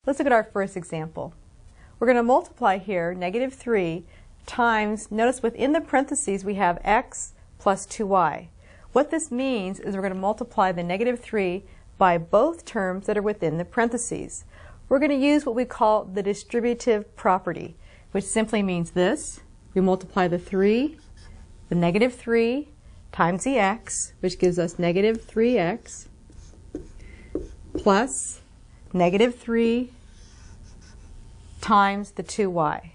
Let's look at our first example. We're going to multiply here negative 3 times, notice within the parentheses we have x plus 2y. What this means is we're going to multiply the negative 3 by both terms that are within the parentheses. We're going to use what we call the distributive property, which simply means this. We multiply the negative 3 times the x, which gives us negative 3x, plus negative 3 times the 2y.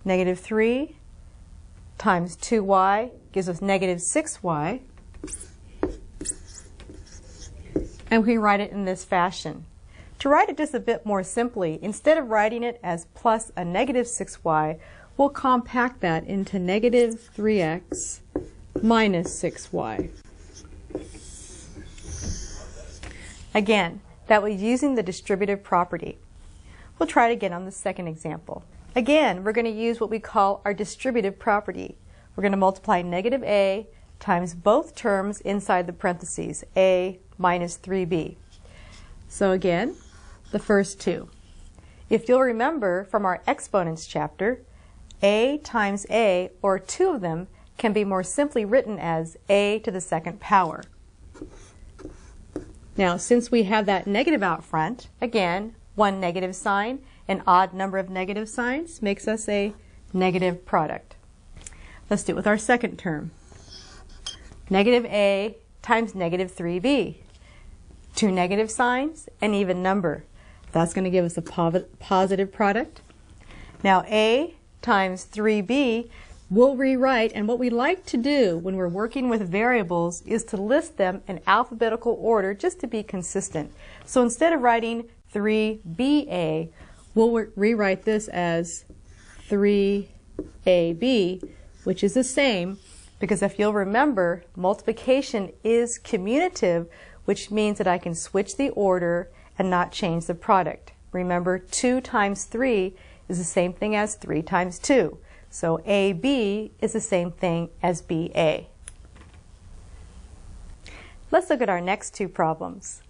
Negative 3 times 2y gives us negative 6y. And we write it in this fashion. To write it just a bit more simply, instead of writing it as plus a negative 6y, we'll compact that into negative 3x minus 6y. Again, that was using the distributive property. We'll try it again on the second example. Again, we're going to use what we call our distributive property. We're going to multiply negative a times both terms inside the parentheses, a minus 3b. So again, the first two. If you'll remember from our exponents chapter, a times a, or two of them, can be more simply written as a to the second power. Now, since we have that negative out front, again, one negative sign, an odd number of negative signs makes us a negative product. Let's do it with our second term. Negative a times negative 3b. Two negative signs, an even number. That's going to give us a positive product. Now a times 3b we'll rewrite, and what we like to do when we're working with variables is to list them in alphabetical order just to be consistent. So instead of writing 3ba, we'll rewrite this as 3ab, which is the same because if you'll remember, multiplication is commutative, which means that I can switch the order and not change the product. Remember, 2 times 3 is the same thing as 3 times 2. So AB is the same thing as BA. Let's look at our next two problems.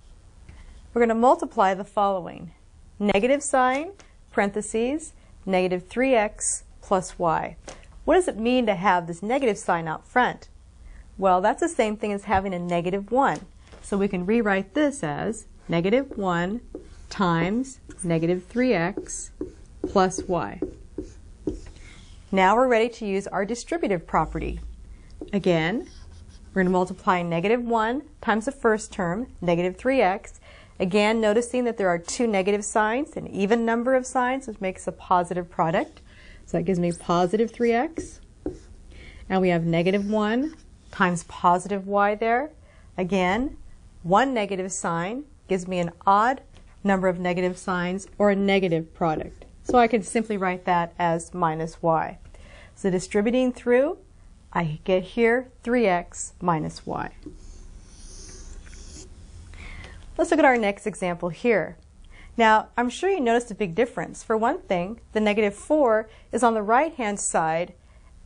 We're going to multiply the following. Negative sign, parentheses, negative 3x plus y. What does it mean to have this negative sign out front? Well, that's the same thing as having a negative 1. So we can rewrite this as negative 1 times negative 3x plus y. Now we're ready to use our distributive property. Again, we're going to multiply negative 1 times the first term, negative 3x. Again, noticing that there are two negative signs, an even number of signs, which makes a positive product. So that gives me positive 3x. And we have negative 1 times positive y there. Again, one negative sign gives me an odd number of negative signs or a negative product. So I can simply write that as minus y. So distributing through, I get here 3x minus y. Let's look at our next example here. Now, I'm sure you noticed a big difference. For one thing, the negative 4 is on the right-hand side,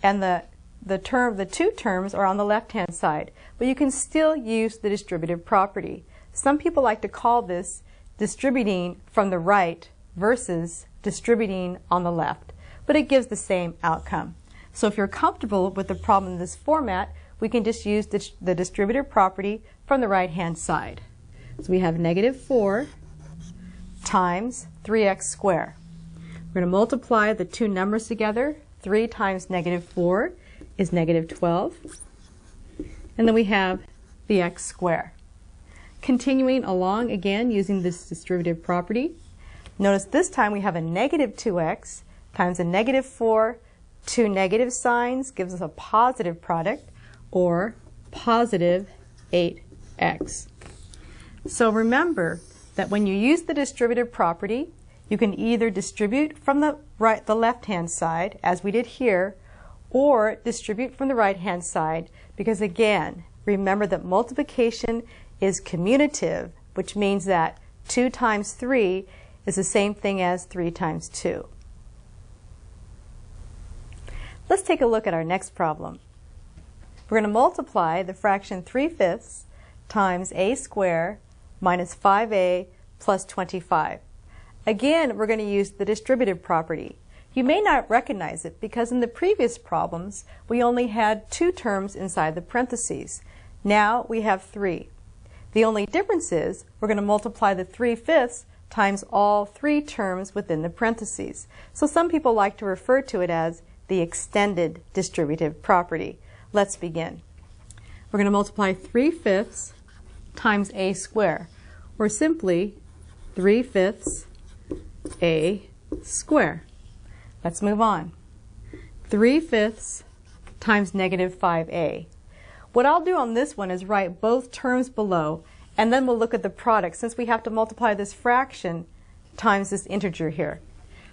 and the two terms are on the left-hand side. But you can still use the distributive property. Some people like to call this distributing from the right versus distributing on the left, but it gives the same outcome. So if you're comfortable with the problem in this format, we can just use the distributive property from the right-hand side. So we have negative 4 times 3x squared. We're going to multiply the two numbers together. 3 times negative 4 is negative 12. And then we have the x squared. Continuing along again using this distributive property. Notice this time we have a negative 2x times a negative 4. Two negative signs gives us a positive product, or positive 8x. So remember that when you use the distributive property, you can either distribute from the left-hand side, as we did here, or distribute from the right-hand side, because again, remember that multiplication is commutative, which means that 2 times 3 is the same thing as 3 times 2. Let's take a look at our next problem. We're going to multiply the fraction 3/5 times a squared minus 5a plus 25. Again, we're going to use the distributive property. You may not recognize it because in the previous problems, we only had 2 terms inside the parentheses. Now we have 3. The only difference is we're going to multiply the 3/5 times all 3 terms within the parentheses. So some people like to refer to it as the extended distributive property. Let's begin. We're going to multiply 3/5 times a squared, or simply 3/5 a squared. Let's move on. 3/5 times negative 5a. What I'll do on this one is write both terms below, and then we'll look at the product since we have to multiply this fraction times this integer here.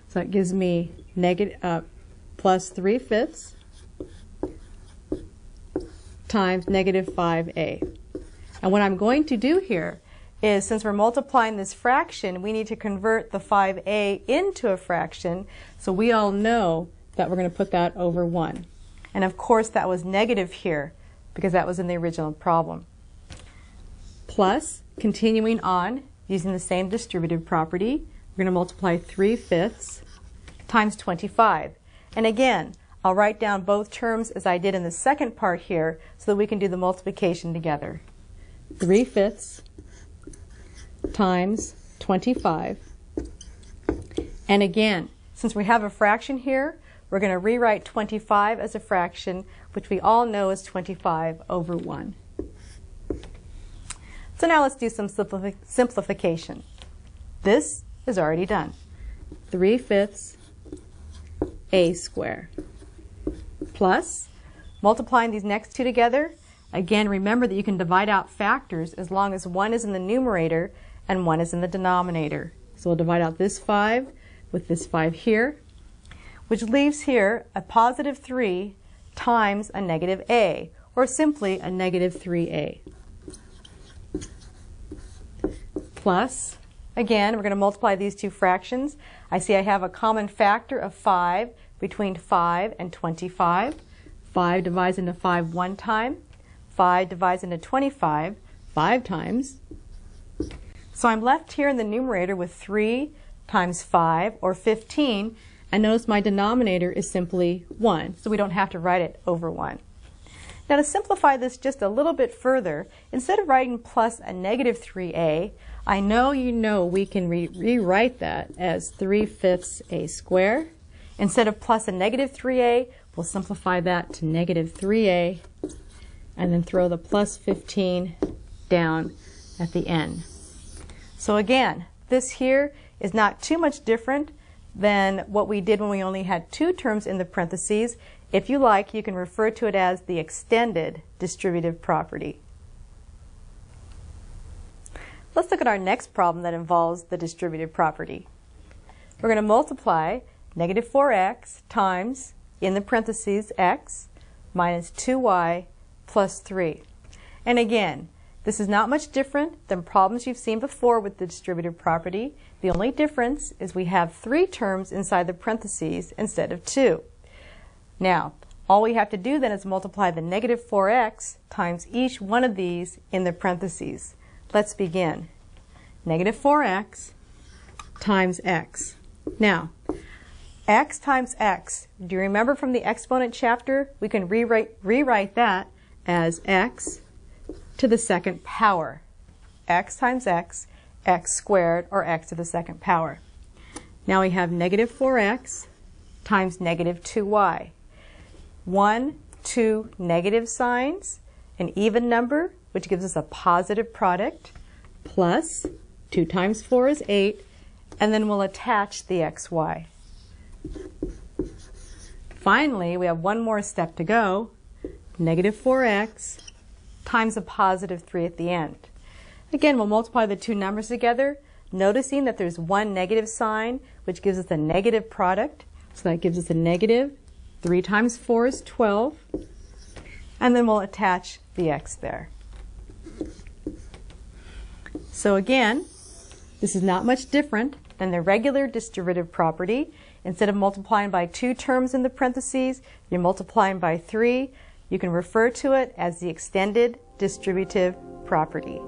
So it gives me plus 3/5 times negative 5a. And what I'm going to do here is, since we're multiplying this fraction, we need to convert the 5a into a fraction, so we all know that we're going to put that over 1. And of course that was negative here because that was in the original problem. Plus, continuing on, using the same distributive property, we're going to multiply 3/5 times 25. And again, I'll write down both terms as I did in the second part here so that we can do the multiplication together. 3/5 times 25. And again, since we have a fraction here, we're going to rewrite 25 as a fraction, which we all know is 25 over 1. So now let's do some simplification. This is already done. 3/5 a squared plus, multiplying these next two together, again remember that you can divide out factors as long as one is in the numerator and one is in the denominator. So we'll divide out this 5 with this 5 here, which leaves here a positive 3 times a negative a, or simply a negative 3a. Plus, again, we're going to multiply these two fractions. I see I have a common factor of 5 between 5 and 25. 5 divides into 5 one time. 5 divides into 25 5 times. So I'm left here in the numerator with 3 times 5, or 15, and notice my denominator is simply 1, so we don't have to write it over 1. Now to simplify this just a little bit further, instead of writing plus a negative 3a, I know you know we can rewrite that as 3/5 a squared. Instead of plus a negative 3a, we'll simplify that to negative 3a, and then throw the plus 15 down at the end. So again, this here is not too much different than what we did when we only had 2 terms in the parentheses. If you like, you can refer to it as the extended distributive property. Let's look at our next problem that involves the distributive property. We're going to multiply negative 4x times, in the parentheses, x minus 2y plus 3. And again, this is not much different than problems you've seen before with the distributive property. The only difference is we have 3 terms inside the parentheses instead of 2. Now, all we have to do then is multiply the negative 4x times each one of these in the parentheses. Let's begin. Negative 4x times x. Now, x times x, do you remember from the exponent chapter? We can rewrite that as x to the second power. X times x, x squared, or x to the second power. Now we have negative 4x times negative 2y. 1, 2 negative signs, an even number, which gives us a positive product, plus 2 times 4 is 8, and then we'll attach the xy. Finally, we have one more step to go. Negative 4x times a positive 3 at the end. Again, we'll multiply the two numbers together, noticing that there's one negative sign, which gives us a negative product. So that gives us a negative. 3 times 4 is 12. And then we'll attach the x there. So again, this is not much different than the regular distributive property. Instead of multiplying by 2 terms in the parentheses, you're multiplying by 3. You can refer to it as the extended distributive property.